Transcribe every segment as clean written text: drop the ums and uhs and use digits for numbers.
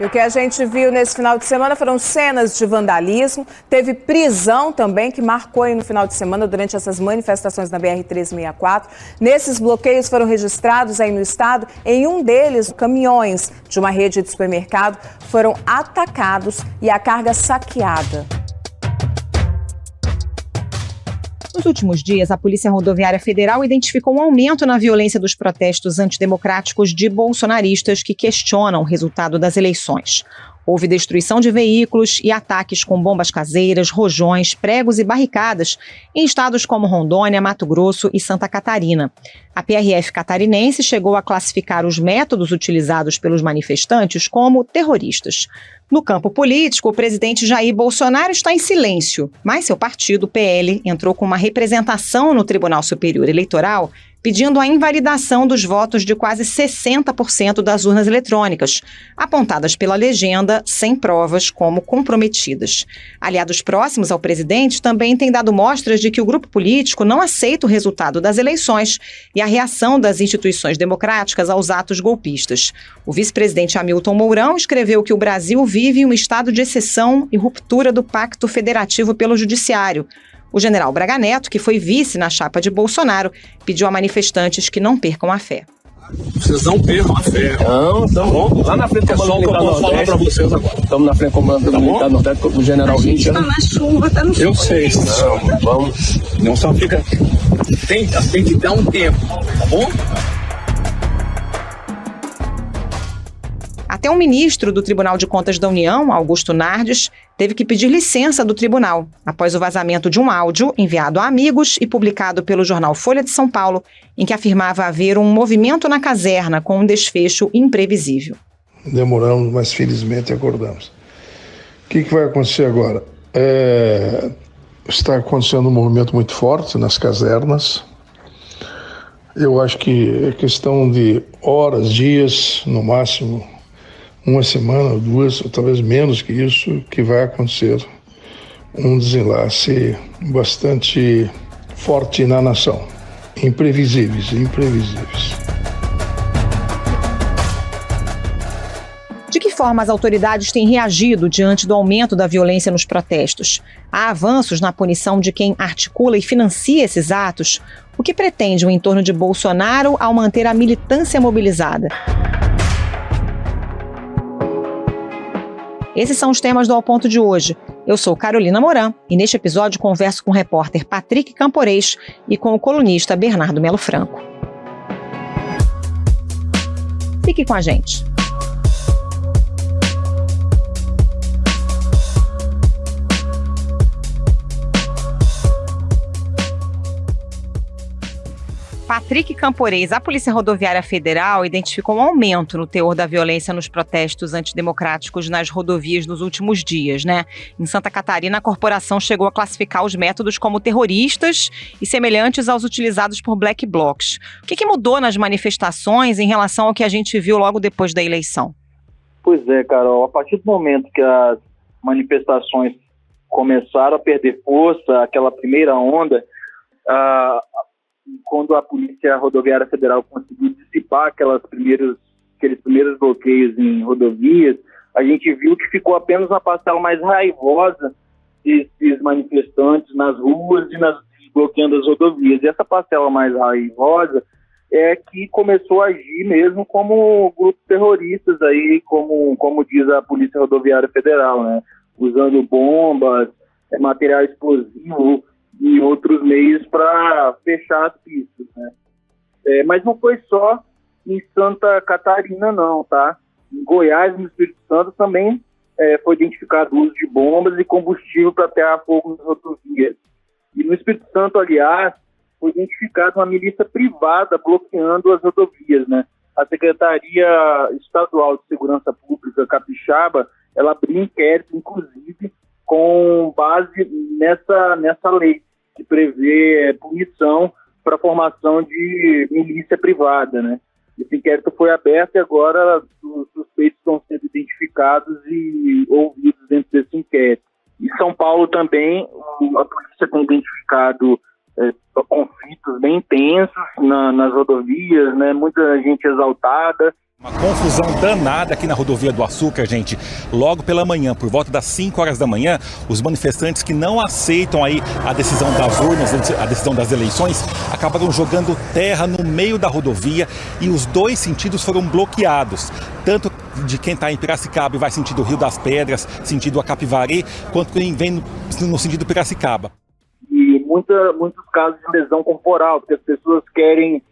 E o que a gente viu nesse final de semana foram cenas de vandalismo, teve prisão também, que marcou aí no final de semana durante essas manifestações na BR-364. Nesses bloqueios foram registrados aí no estado, em um deles, caminhões de uma rede de supermercado foram atacados e a carga saqueada. Nos últimos dias, a Polícia Rodoviária Federal identificou um aumento na violência dos protestos antidemocráticos de bolsonaristas que questionam o resultado das eleições. Houve destruição de veículos e ataques com bombas caseiras, rojões, pregos e barricadas em estados como Rondônia, Mato Grosso e Santa Catarina. A PRF catarinense chegou a classificar os métodos utilizados pelos manifestantes como terroristas. No campo político, o presidente Jair Bolsonaro está em silêncio, mas seu partido, o PL, entrou com uma representação no Tribunal Superior Eleitoral pedindo a invalidação dos votos de quase 60% das urnas eletrônicas, apontadas pela legenda sem provas como comprometidas. Aliados próximos ao presidente também têm dado mostras de que o grupo político não aceita o resultado das eleições e a reação das instituições democráticas aos atos golpistas. O vice-presidente Hamilton Mourão escreveu que o Brasil vive um estado de exceção e ruptura do Pacto Federativo pelo Judiciário. O general Braga Neto, que foi vice na chapa de Bolsonaro, pediu a manifestantes que não percam a fé. Vocês não percam a fé. Não, estamos lá na frente do Comando Militar Nordeste. Para vocês agora. Estamos na frente do Comando Militar Nordeste com o general Richard. Tá na chuva, tá no sol. Eu sei. Não, vamos. Não só fica. Tem que dar um tempo, tá bom? Até um ministro do Tribunal de Contas da União, Augusto Nardes, teve que pedir licença do tribunal, após o vazamento de um áudio enviado a amigos e publicado pelo jornal Folha de São Paulo, em que afirmava haver um movimento na caserna com um desfecho imprevisível. Demoramos, mas felizmente acordamos. O que vai acontecer agora? Está acontecendo um movimento muito forte nas casernas. Eu acho que é questão de horas, dias, no máximo uma semana, duas, ou talvez menos que isso, que vai acontecer um desenlace bastante forte na nação. Imprevisíveis. De que forma as autoridades têm reagido diante do aumento da violência nos protestos? Há avanços na punição de quem articula e financia esses atos? O que pretende o entorno de Bolsonaro ao manter a militância mobilizada? Esses são os temas do Ao Ponto de hoje. Eu sou Carolina Moran e neste episódio converso com o repórter Patrick Camporês e com o colunista Bernardo Melo Franco. Fique com a gente. Patrick Camporês, a Polícia Rodoviária Federal identificou um aumento no teor da violência nos protestos antidemocráticos nas rodovias nos últimos dias, né? Em Santa Catarina, a corporação chegou a classificar os métodos como terroristas e semelhantes aos utilizados por black blocs. O que mudou nas manifestações em relação ao que a gente viu logo depois da eleição? Pois é, Carol, a partir do momento que as manifestações começaram a perder força, aquela primeira onda, quando a Polícia Rodoviária Federal conseguiu dissipar aqueles primeiros bloqueios em rodovias, a gente viu que ficou apenas uma parcela mais raivosa desses manifestantes nas ruas e bloqueando as rodovias. E essa parcela mais raivosa é que começou a agir mesmo como grupos terroristas, aí, como diz a Polícia Rodoviária Federal, né? Usando bombas, material explosivo e outros meios para fechar as pistas, né? Mas não foi só em Santa Catarina, não, tá? Em Goiás e no Espírito Santo também foi identificado o uso de bombas e combustível para atear fogo nas rodovias. E no Espírito Santo, aliás, foi identificada uma milícia privada bloqueando as rodovias, né? A Secretaria Estadual de Segurança Pública Capixaba, ela abriu inquérito, inclusive, com base nessa lei que prevê punição para a formação de milícia privada, né? Esse inquérito foi aberto e agora os suspeitos estão sendo identificados e ouvidos dentro desse inquérito. Em São Paulo também, a polícia tem identificado conflitos bem intensos nas rodovias, né? Muita gente exaltada. Uma confusão danada aqui na rodovia do Açúcar, gente. Logo pela manhã, por volta das 5 horas da manhã, os manifestantes que não aceitam aí a decisão das urnas, a decisão das eleições, acabaram jogando terra no meio da rodovia e os dois sentidos foram bloqueados. Tanto de quem está em Piracicaba e vai sentido Rio das Pedras, sentido a Capivari, quanto quem vem no sentido Piracicaba. E muitos casos de lesão corporal, porque as pessoas querem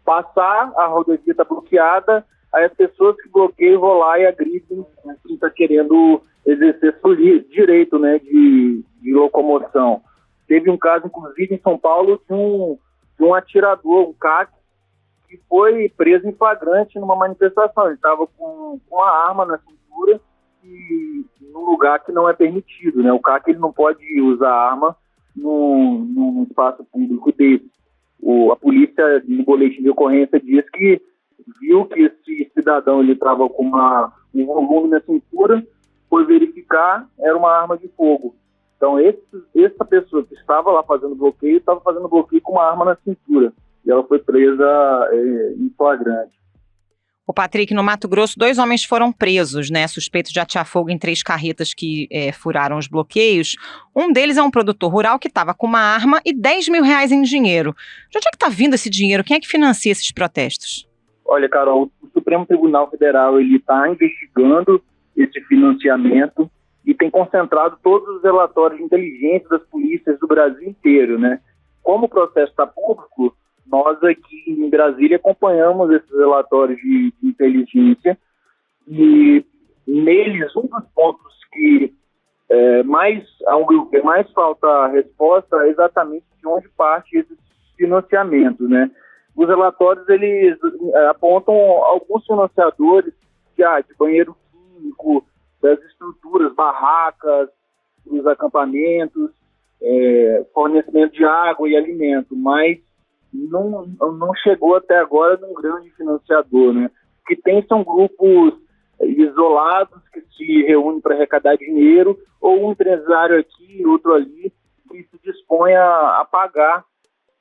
passar, a rodovia está bloqueada, aí as pessoas que bloqueiam vão lá e agridem quem está querendo exercer seu direito, né, de locomoção. Teve um caso, inclusive, em São Paulo, de um atirador, um CAC, que foi preso em flagrante numa manifestação. Ele estava com uma arma na cintura e num lugar que não é permitido, né? O CAC ele não pode usar arma num espaço público desse. A polícia, no boletim de ocorrência, diz que viu que esse cidadão estava com um volume na cintura, foi verificar, era uma arma de fogo. Então, essa pessoa que estava lá fazendo bloqueio, estava fazendo bloqueio com uma arma na cintura. E ela foi presa em flagrante. O Patrick, no Mato Grosso, 2 homens foram presos, né, suspeitos de atear fogo em 3 carretas que furaram os bloqueios. Um deles é um produtor rural que estava com uma arma e R$10 mil em dinheiro. De onde é que está vindo esse dinheiro? Quem é que financia esses protestos? Olha, Carol, o Supremo Tribunal Federal está investigando esse financiamento e tem concentrado todos os relatórios de inteligência das polícias do Brasil inteiro, né? Como o processo está público, nós aqui em Brasília acompanhamos esses relatórios de inteligência e neles um dos pontos que ao meu ver, mais falta resposta é exatamente de onde parte esses financiamentos, né? Os relatórios, eles apontam alguns financiadores de banheiro químico, das estruturas, barracas, dos acampamentos, fornecimento de água e alimento, mas não chegou até agora num grande financiador, né? O que tem são grupos isolados que se reúnem para arrecadar dinheiro, ou um empresário aqui, outro ali, que se dispõe a pagar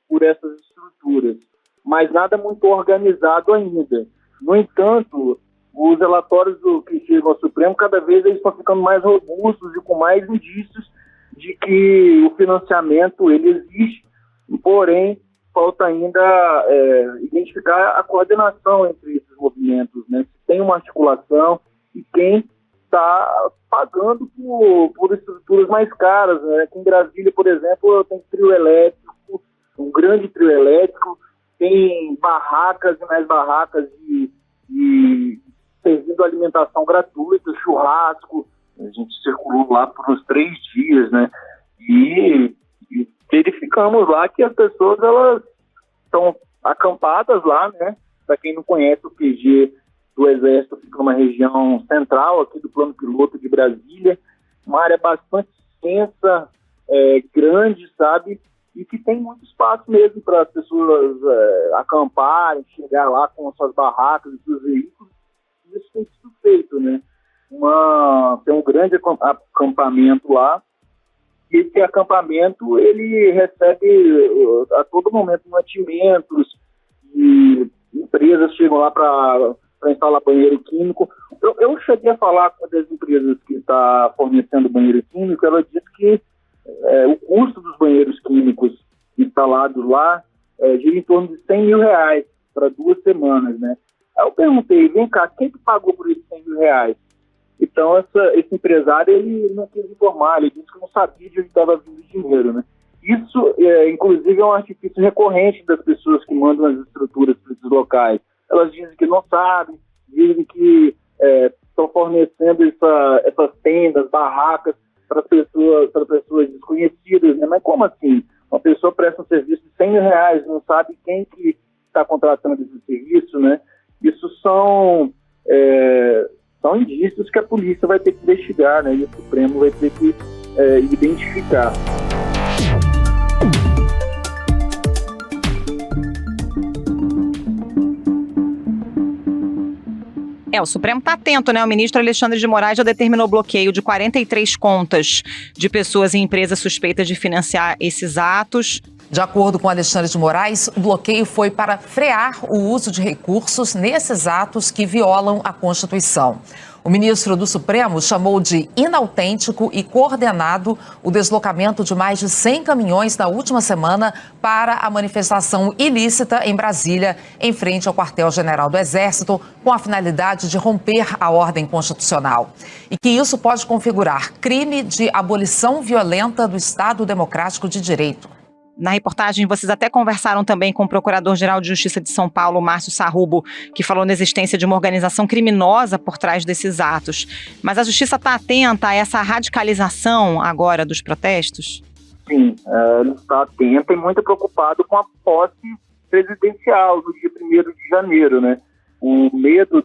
por essas estruturas. Mas nada muito organizado ainda. No entanto, os relatórios que chegam ao Supremo, cada vez eles estão ficando mais robustos e com mais indícios de que o financiamento ele existe, porém falta ainda identificar a coordenação entre esses movimentos, né? Se tem uma articulação e quem está pagando por estruturas mais caras, né? Aqui em Brasília, por exemplo, tem trio elétrico, um grande trio elétrico, tem barracas e mais barracas de servindo alimentação gratuita, churrasco. A gente circulou lá por uns 3 dias, né? E verificamos lá que as pessoas elas estão acampadas lá, né? Para quem não conhece, o QG do Exército fica numa região central aqui do plano piloto de Brasília, uma área bastante extensa, grande, sabe? E que tem muito espaço mesmo para as pessoas acamparem, chegar lá com as suas barracas e seus veículos. Isso tem sido feito, né? Tem um grande acampamento lá. E esse acampamento, ele recebe a todo momento mantimentos e empresas chegam lá para instalar banheiro químico. Eu cheguei a falar com uma das empresas que está fornecendo banheiro químico, ela disse que o custo dos banheiros químicos instalados lá gira em torno de R$100 mil para 2 semanas, né? Aí eu perguntei, vem cá, quem que pagou por esses R$100 mil? Então, esse empresário, ele não quis informar, ele disse que não sabia de onde estava vindo o dinheiro, né? Isso, inclusive, é um artifício recorrente das pessoas que mandam as estruturas para esses locais. Elas dizem que não sabem, dizem que estão fornecendo essas tendas, barracas, para pessoas desconhecidas, né? Mas como assim? Uma pessoa presta um serviço de R$100 mil, não sabe quem que está contratando esse serviço, né? Isso são indícios que a polícia vai ter que investigar, né? E o Supremo vai ter que identificar. O Supremo está atento, né? O ministro Alexandre de Moraes já determinou o bloqueio de 43 contas de pessoas e empresas suspeitas de financiar esses atos. De acordo com Alexandre de Moraes, o bloqueio foi para frear o uso de recursos nesses atos que violam a Constituição. O ministro do Supremo chamou de inautêntico e coordenado o deslocamento de mais de 100 caminhões na última semana para a manifestação ilícita em Brasília, em frente ao quartel-general do Exército, com a finalidade de romper a ordem constitucional. E que isso pode configurar crime de abolição violenta do Estado Democrático de Direito. Na reportagem, vocês até conversaram também com o Procurador-Geral de Justiça de São Paulo, Márcio Sarrubo, que falou na existência de uma organização criminosa por trás desses atos. Mas a Justiça está atenta a essa radicalização agora dos protestos? Sim, ele está atento e muito preocupado com a posse presidencial do dia 1º de janeiro, né? O medo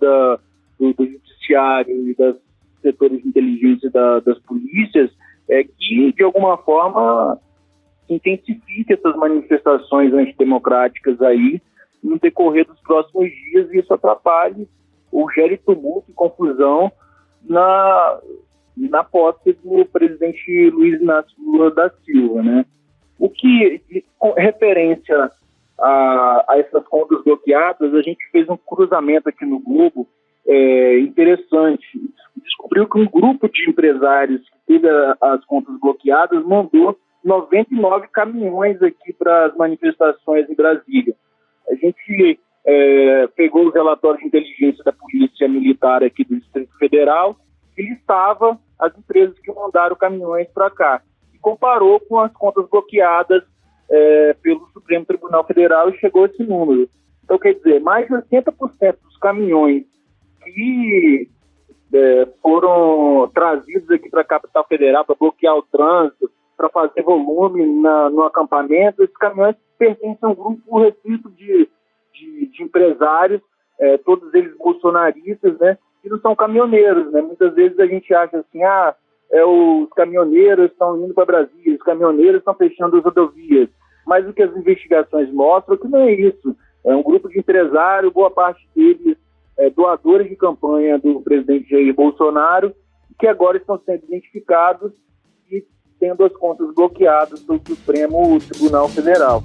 do judiciário e dos setores de inteligência das polícias é que, de alguma forma, intensifique essas manifestações antidemocráticas aí no decorrer dos próximos dias e isso atrapalhe ou gere tumulto e confusão na posse do presidente Luiz Inácio Lula da Silva, né? O que, com referência a essas contas bloqueadas, a gente fez um cruzamento aqui no Globo interessante. Descobriu que um grupo de empresários que teve as contas bloqueadas mandou 99 caminhões aqui para as manifestações em Brasília. A gente pegou os relatórios de inteligência da Polícia Militar aqui do Distrito Federal e listava as empresas que mandaram caminhões para cá. E comparou com as contas bloqueadas pelo Supremo Tribunal Federal e chegou a esse número. Então, quer dizer, mais de 80% dos caminhões que foram trazidos aqui para a capital federal para bloquear o trânsito, para fazer volume no acampamento, esses caminhões pertencem a um grupo restrito de empresários, todos eles bolsonaristas, né, que não são caminhoneiros, né? Muitas vezes a gente acha assim, os caminhoneiros estão indo para Brasília, os caminhoneiros estão fechando as rodovias, mas o que as investigações mostram é que não é isso. É um grupo de empresários, boa parte deles doadores de campanha do presidente Jair Bolsonaro, que agora estão sendo identificados e tendo as contas bloqueadas pelo Supremo Tribunal Federal.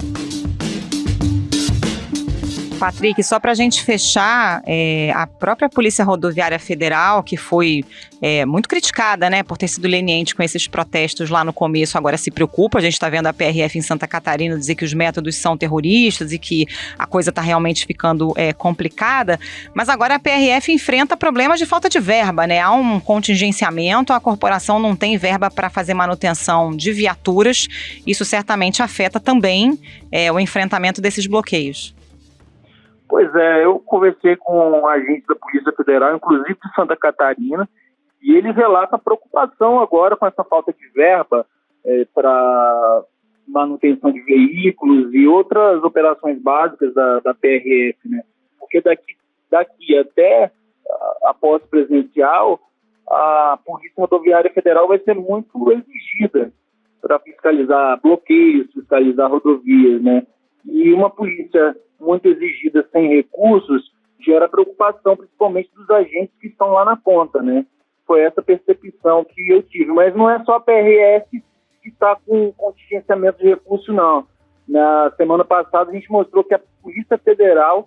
Patrick, só para a gente fechar, a própria Polícia Rodoviária Federal, que foi muito criticada, né, por ter sido leniente com esses protestos lá no começo, agora se preocupa. A gente está vendo a PRF em Santa Catarina dizer que os métodos são terroristas e que a coisa está realmente ficando complicada, mas agora a PRF enfrenta problemas de falta de verba, né? Há um contingenciamento, a corporação não tem verba para fazer manutenção de viaturas, isso certamente afeta também o enfrentamento desses bloqueios. Pois é, eu conversei com agentes da Polícia Federal, inclusive de Santa Catarina, e eles relatam a preocupação agora com essa falta de verba para manutenção de veículos e outras operações básicas da PRF, né? Porque daqui até a posse presidencial, a Polícia Rodoviária Federal vai ser muito exigida para fiscalizar bloqueios, fiscalizar rodovias, né? E uma polícia muito exigida sem recursos gera preocupação, principalmente dos agentes que estão lá na ponta, né? Foi essa percepção que eu tive. Mas não é só a PRF que está com contingenciamento de recursos, não. Na semana passada a gente mostrou que a Polícia Federal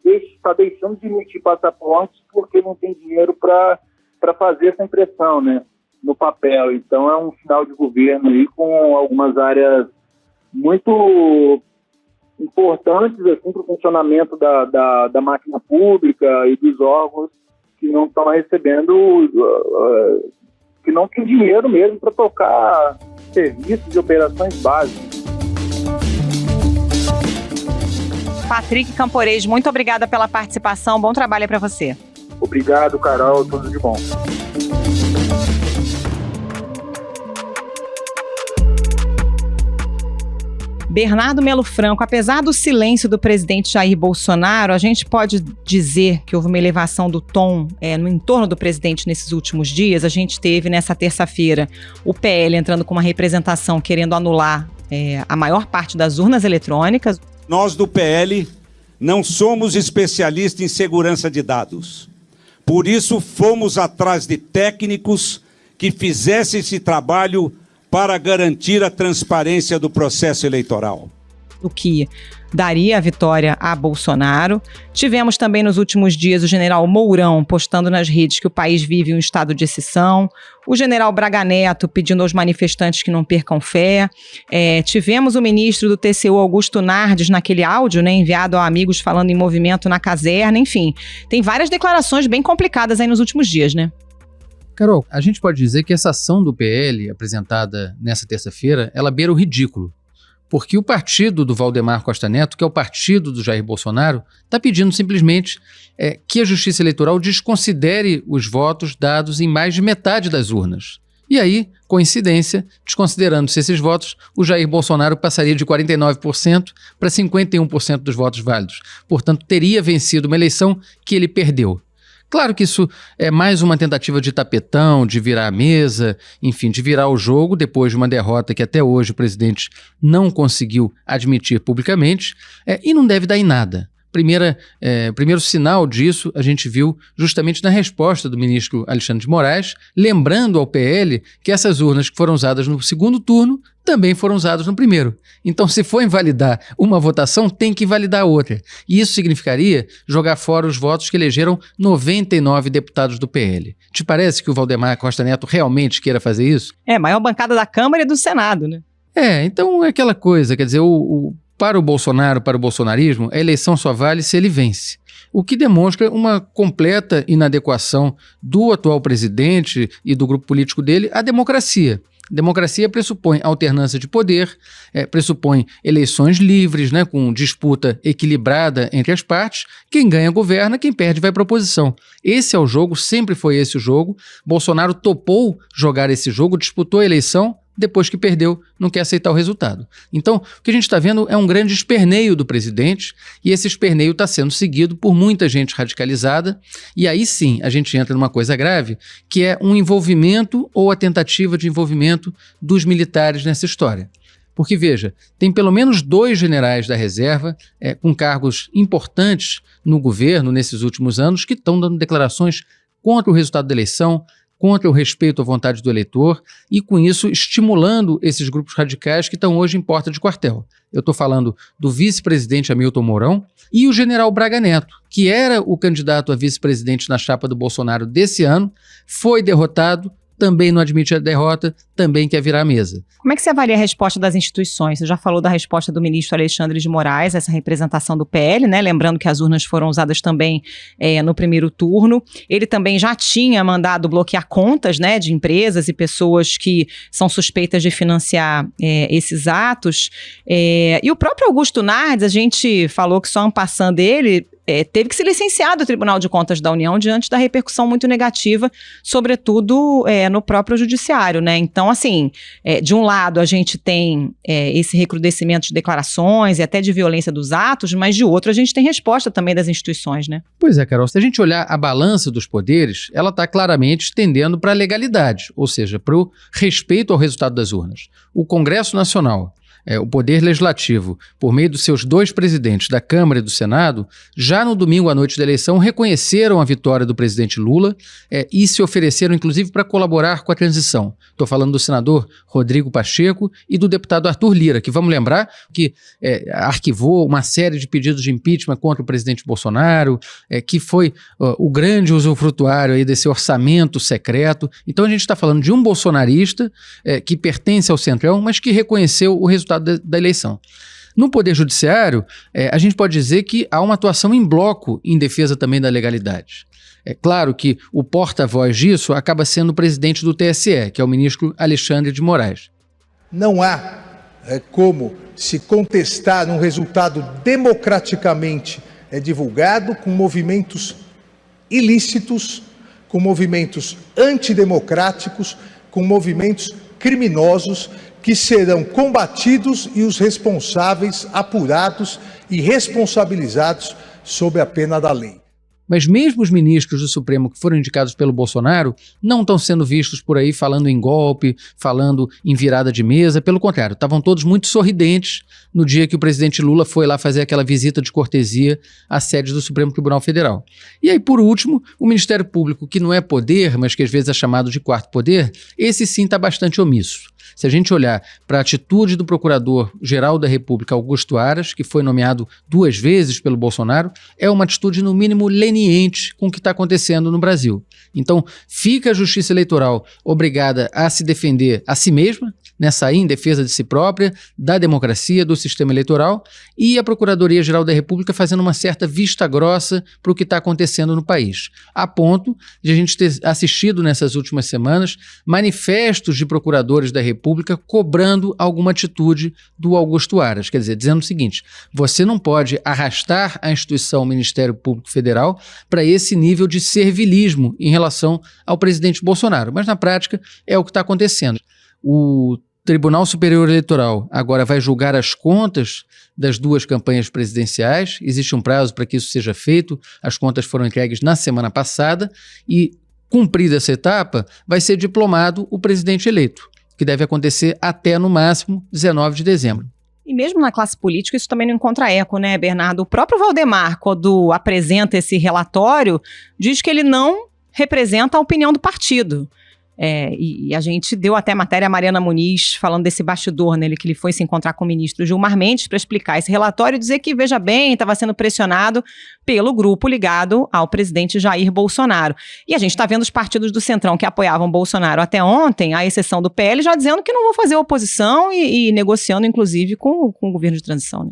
está deixando de emitir passaportes porque não tem dinheiro para fazer essa impressão, né, no papel. Então é um final de governo aí com algumas áreas muito importantes assim, para o funcionamento da máquina pública e dos órgãos que não estão recebendo, que não tem dinheiro mesmo para tocar serviços de operações básicas. Patrick Camporês, muito obrigada pela participação, bom trabalho para você. Obrigado, Carol, tudo de bom. Bernardo Melo Franco, apesar do silêncio do presidente Jair Bolsonaro, a gente pode dizer que houve uma elevação do tom no entorno do presidente nesses últimos dias. A gente teve nessa terça-feira o PL entrando com uma representação querendo anular a maior parte das urnas eletrônicas. Nós do PL não somos especialistas em segurança de dados. Por isso fomos atrás de técnicos que fizessem esse trabalho para garantir a transparência do processo eleitoral. O que daria a vitória a Bolsonaro. Tivemos também nos últimos dias o general Mourão postando nas redes que o país vive um estado de exceção, o general Braga Neto pedindo aos manifestantes que não percam fé, tivemos o ministro do TCU, Augusto Nardes, naquele áudio, né, enviado a amigos falando em movimento na caserna, enfim, tem várias declarações bem complicadas aí nos últimos dias, né? Carol, a gente pode dizer que essa ação do PL apresentada nessa terça-feira, ela beira o ridículo. Porque o partido do Valdemar Costa Neto, que é o partido do Jair Bolsonaro, está pedindo simplesmente que a Justiça Eleitoral desconsidere os votos dados em mais de metade das urnas. E aí, coincidência, desconsiderando-se esses votos, o Jair Bolsonaro passaria de 49% para 51% dos votos válidos. Portanto, teria vencido uma eleição que ele perdeu. Claro que isso é mais uma tentativa de tapetão, de virar a mesa, enfim, de virar o jogo depois de uma derrota que até hoje o presidente não conseguiu admitir publicamente, e não deve dar em nada. Primeiro sinal disso a gente viu justamente na resposta do ministro Alexandre de Moraes, lembrando ao PL que essas urnas que foram usadas no segundo turno também foram usadas no primeiro. Então, se for invalidar uma votação, tem que invalidar outra. E isso significaria jogar fora os votos que elegeram 99 deputados do PL. Te parece que o Valdemar Costa Neto realmente queira fazer isso? Maior bancada da Câmara e do Senado, né? Então é aquela coisa, quer dizer, para o Bolsonaro, para o bolsonarismo, a eleição só vale se ele vence. O que demonstra uma completa inadequação do atual presidente e do grupo político dele à democracia. Democracia pressupõe alternância de poder, pressupõe eleições livres, né, com disputa equilibrada entre as partes. Quem ganha governa, quem perde vai para a oposição. Esse é o jogo, sempre foi esse o jogo. Bolsonaro topou jogar esse jogo, disputou a eleição, depois que perdeu, não quer aceitar o resultado. Então, o que a gente está vendo é um grande esperneio do presidente, e esse esperneio está sendo seguido por muita gente radicalizada, e aí sim a gente entra numa coisa grave, que é um envolvimento ou a tentativa de envolvimento dos militares nessa história. Porque, veja, tem pelo menos 2 generais da reserva com cargos importantes no governo nesses últimos anos que estão dando declarações contra o resultado da eleição, contra o respeito à vontade do eleitor e, com isso, estimulando esses grupos radicais que estão hoje em porta de quartel. Eu estou falando do vice-presidente Hamilton Mourão e o general Braga Neto, que era o candidato a vice-presidente na chapa do Bolsonaro desse ano, foi derrotado, também não admite a derrota, também quer virar a mesa. Como é que você avalia a resposta das instituições? Você já falou da resposta do ministro Alexandre de Moraes, essa representação do PL, né? Lembrando que as urnas foram usadas também no primeiro turno. Ele também já tinha mandado bloquear contas, né, de empresas e pessoas que são suspeitas de financiar esses atos. E o próprio Augusto Nardes, a gente falou que só en passant dele, teve que se licenciar do Tribunal de Contas da União diante da repercussão muito negativa, sobretudo no próprio judiciário, né? Então, assim, de um lado a gente tem esse recrudescimento de declarações e até de violência dos atos, mas de outro a gente tem resposta também das instituições, né? Pois é, Carol, se a gente olhar a balança dos poderes, ela está claramente tendendo para a legalidade, ou seja, para o respeito ao resultado das urnas. O Congresso Nacional, o Poder Legislativo, por meio dos seus 2 presidentes da Câmara e do Senado, já no domingo à noite da eleição reconheceram a vitória do presidente Lula e se ofereceram, inclusive, para colaborar com a transição. Estou falando do senador Rodrigo Pacheco e do deputado Arthur Lira, que, vamos lembrar, que arquivou uma série de pedidos de impeachment contra o presidente Bolsonaro, que foi o grande usufrutuário aí desse orçamento secreto. Então a gente está falando de um bolsonarista que pertence ao Centrão, mas que reconheceu o resultado da eleição. No Poder Judiciário, a gente pode dizer que há uma atuação em bloco em defesa também da legalidade. É claro que o porta-voz disso acaba sendo o presidente do TSE, que é o ministro Alexandre de Moraes. Não há como se contestar um resultado democraticamente divulgado com movimentos ilícitos, com movimentos antidemocráticos, com movimentos criminosos que serão combatidos e os responsáveis apurados e responsabilizados sob a pena da lei. Mas mesmo os ministros do Supremo que foram indicados pelo Bolsonaro não estão sendo vistos por aí falando em golpe, falando em virada de mesa. Pelo contrário, estavam todos muito sorridentes no dia que o presidente Lula foi lá fazer aquela visita de cortesia à sede do Supremo Tribunal Federal. E aí, por último, o Ministério Público, que não é poder, mas que às vezes é chamado de quarto poder, esse sim está bastante omisso. Se a gente olhar para a atitude do Procurador-Geral da República, Augusto Aras, que foi nomeado 2 vezes pelo Bolsonaro, é uma atitude, no mínimo, leniente com o que está acontecendo no Brasil. Então, fica a Justiça Eleitoral obrigada a se defender a si mesma, né, sair em defesa de si própria, da democracia, do sistema eleitoral, e a Procuradoria-Geral da República fazendo uma certa vista grossa para o que está acontecendo no país, a ponto de a gente ter assistido nessas últimas semanas manifestos de procuradores da República cobrando alguma atitude do Augusto Aras, quer dizer, dizendo o seguinte: você não pode arrastar a instituição Ministério Público Federal para esse nível de servilismo em relação ao presidente Bolsonaro, mas na prática é o que está acontecendo. O Tribunal Superior Eleitoral agora vai julgar as contas das 2 campanhas presidenciais. Existe um prazo para que isso seja feito. As contas foram entregues na semana passada e, cumprida essa etapa, vai ser diplomado o presidente eleito, que deve acontecer até, no máximo, 19 de dezembro. E mesmo na classe política isso também não encontra eco, né, Bernardo? O próprio Valdemar, quando apresenta esse relatório, diz que ele não representa a opinião do partido. E a gente deu até matéria a Mariana Muniz falando desse bastidor, né, que ele foi se encontrar com o ministro Gilmar Mendes para explicar esse relatório e dizer que, veja bem, estava sendo pressionado pelo grupo ligado ao presidente Jair Bolsonaro. E a gente está vendo os partidos do Centrão que apoiavam Bolsonaro até ontem, à exceção do PL, já dizendo que não vão fazer oposição e negociando, inclusive, com o governo de transição, né?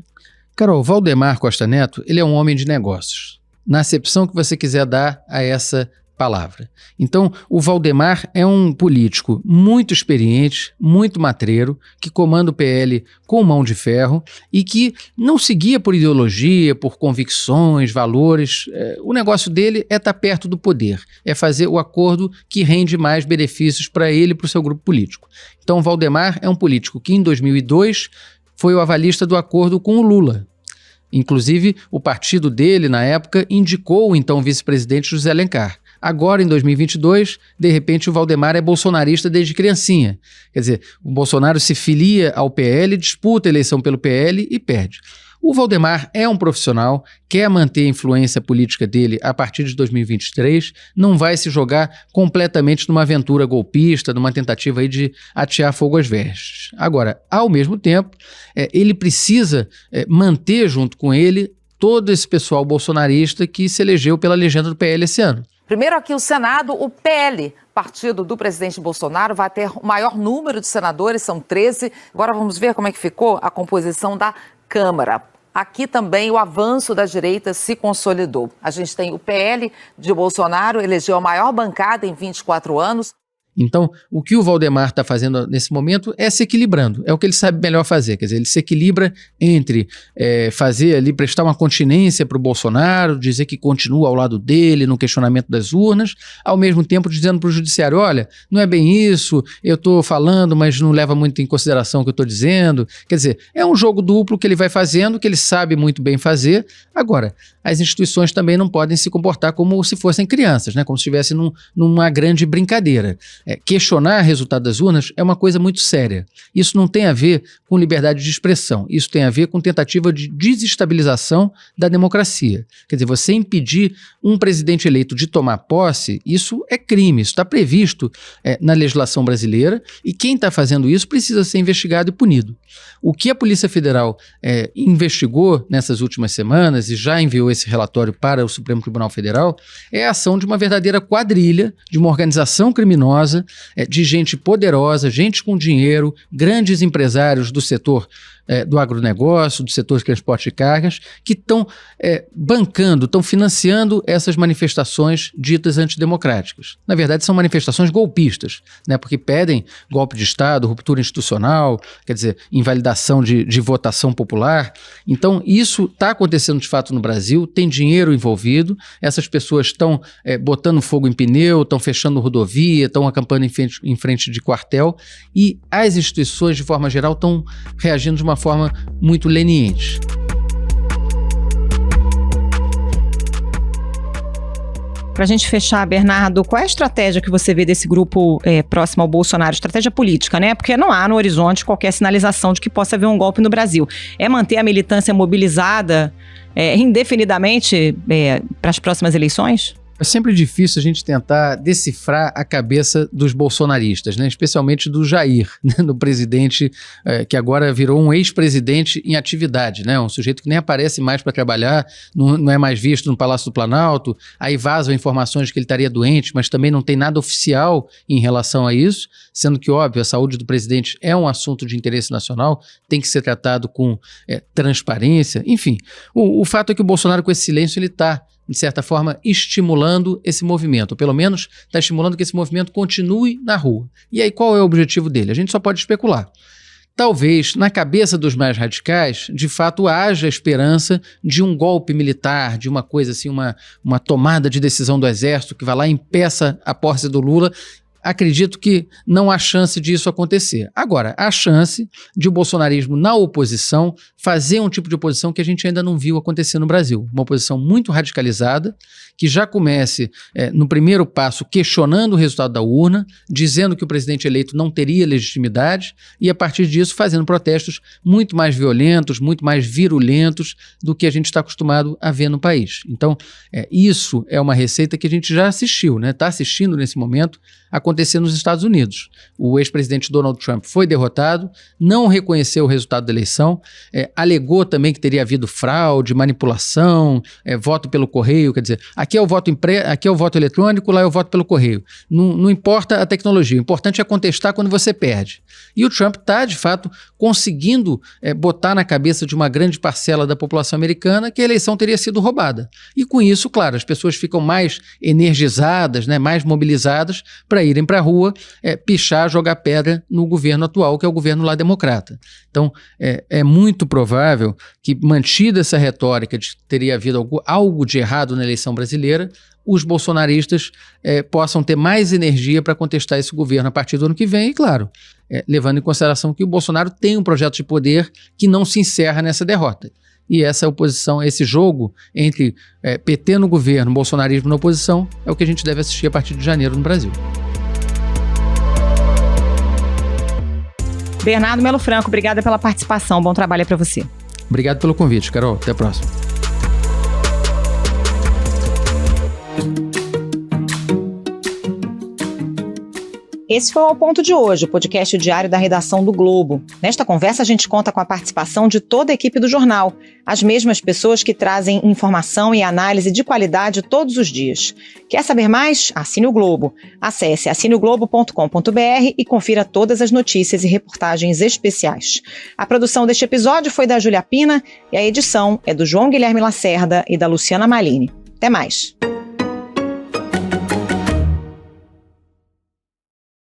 Carol, Valdemar Costa Neto, ele é um homem de negócios, na acepção que você quiser dar a essa palavra. Então, o Valdemar é um político muito experiente, muito matreiro, que comanda o PL com mão de ferro e que não seguia por ideologia, por convicções, valores. O negócio dele é estar perto do poder, é fazer o acordo que rende mais benefícios para ele e para o seu grupo político. Então, o Valdemar é um político que, em 2002, foi o avalista do acordo com o Lula. Inclusive, o partido dele, na época, indicou o então vice-presidente José Alencar. Agora, em 2022, de repente, o Valdemar é bolsonarista desde criancinha. Quer dizer, o Bolsonaro se filia ao PL, disputa a eleição pelo PL e perde. O Valdemar é um profissional, quer manter a influência política dele a partir de 2023, não vai se jogar completamente numa aventura golpista, numa tentativa aí de atear fogo às vestes. Agora, ao mesmo tempo, ele precisa manter junto com ele todo esse pessoal bolsonarista que se elegeu pela legenda do PL esse ano. Primeiro aqui o Senado, o PL, partido do presidente Bolsonaro, vai ter o maior número de senadores, são 13. Agora vamos ver como é que ficou a composição da Câmara. Aqui também o avanço da direita se consolidou. A gente tem o PL de Bolsonaro, elegeu a maior bancada em 24 anos. Então, o que o Valdemar está fazendo nesse momento é se equilibrando, é o que ele sabe melhor fazer, quer dizer, ele se equilibra entre fazer ali, prestar uma continência para o Bolsonaro, dizer que continua ao lado dele no questionamento das urnas, ao mesmo tempo dizendo para o judiciário, olha, não é bem isso, eu estou falando, mas não leva muito em consideração o que eu estou dizendo, quer dizer, é um jogo duplo que ele vai fazendo, que ele sabe muito bem fazer. Agora, as instituições também não podem se comportar como se fossem crianças, né? Como se estivessem numa grande brincadeira. Questionar o resultado das urnas é uma coisa muito séria. Isso não tem a ver com liberdade de expressão, isso tem a ver com tentativa de desestabilização da democracia. Quer dizer, você impedir um presidente eleito de tomar posse, isso é crime, isso está previsto na legislação brasileira e quem está fazendo isso precisa ser investigado e punido. O que a Polícia Federal investigou nessas últimas semanas e já enviou esse relatório para o Supremo Tribunal Federal é a ação de uma verdadeira quadrilha, de uma organização criminosa, de gente poderosa, gente com dinheiro, grandes empresários do setor do agronegócio, do setor de transporte de cargas, que estão bancando, estão financiando essas manifestações ditas antidemocráticas. Na verdade, são manifestações golpistas, né, porque pedem golpe de Estado, ruptura institucional, quer dizer, invalidação de votação popular. Então, isso está acontecendo de fato no Brasil, tem dinheiro envolvido, essas pessoas estão botando fogo em pneu, estão fechando rodovia, estão acampando em frente de quartel e as instituições, de forma geral, estão reagindo de uma forma muito leniente. Para a gente fechar, Bernardo, qual é a estratégia que você vê desse grupo próximo ao Bolsonaro? Estratégia política, né? Porque não há no horizonte qualquer sinalização de que possa haver um golpe no Brasil. É manter a militância mobilizada indefinidamente para as próximas eleições? É sempre difícil a gente tentar decifrar a cabeça dos bolsonaristas, né? Especialmente do Jair, né? Do presidente que agora virou um ex-presidente em atividade, né? Um sujeito que nem aparece mais para trabalhar, não é mais visto no Palácio do Planalto, aí vazam informações de que ele estaria doente, mas também não tem nada oficial em relação a isso, sendo que, óbvio, a saúde do presidente é um assunto de interesse nacional, tem que ser tratado com transparência, enfim. O fato é que o Bolsonaro, com esse silêncio, ele está, de certa forma, estimulando esse movimento, ou pelo menos está estimulando que esse movimento continue na rua. E aí qual é o objetivo dele? A gente só pode especular. Talvez, na cabeça dos mais radicais, de fato haja esperança de um golpe militar, de uma coisa assim, uma tomada de decisão do exército que vá lá e impeça a posse do Lula. Acredito que não há chance disso acontecer. Agora, há chance de o bolsonarismo na oposição fazer um tipo de oposição que a gente ainda não viu acontecer no Brasil. Uma oposição muito radicalizada, que já comece no primeiro passo questionando o resultado da urna, dizendo que o presidente eleito não teria legitimidade e, a partir disso, fazendo protestos muito mais violentos, muito mais virulentos do que a gente está acostumado a ver no país. Então, isso é uma receita que a gente já assistiu, né? Está assistindo nesse momento acontecer nos Estados Unidos. O ex-presidente Donald Trump foi derrotado, não reconheceu o resultado da eleição, alegou também que teria havido fraude, manipulação, voto pelo correio, quer dizer, aqui é o voto eletrônico, lá é o voto pelo correio. Não importa a tecnologia, o importante é contestar quando você perde. E o Trump está, de fato, conseguindo botar na cabeça de uma grande parcela da população americana que a eleição teria sido roubada. E com isso, claro, as pessoas ficam mais energizadas, né, mais mobilizadas para irem para a rua, pichar, jogar pedra no governo atual, que é o governo lá democrata. Então, é muito provável que, mantida essa retórica de que teria havido algo de errado na eleição brasileira, os bolsonaristas possam ter mais energia para contestar esse governo a partir do ano que vem, e claro, levando em consideração que o Bolsonaro tem um projeto de poder que não se encerra nessa derrota. E essa oposição, esse jogo entre PT no governo, bolsonarismo na oposição, é o que a gente deve assistir a partir de janeiro no Brasil. Bernardo Melo Franco, obrigada pela participação. Bom trabalho para você. Obrigado pelo convite, Carol. Até a próxima. Esse foi o Ao Ponto de hoje, o podcast diário da redação do Globo. Nesta conversa, a gente conta com a participação de toda a equipe do jornal, as mesmas pessoas que trazem informação e análise de qualidade todos os dias. Quer saber mais? Assine o Globo. Acesse assineoglobo.com.br e confira todas as notícias e reportagens especiais. A produção deste episódio foi da Júlia Pina e a edição é do João Guilherme Lacerda e da Luciana Malini. Até mais!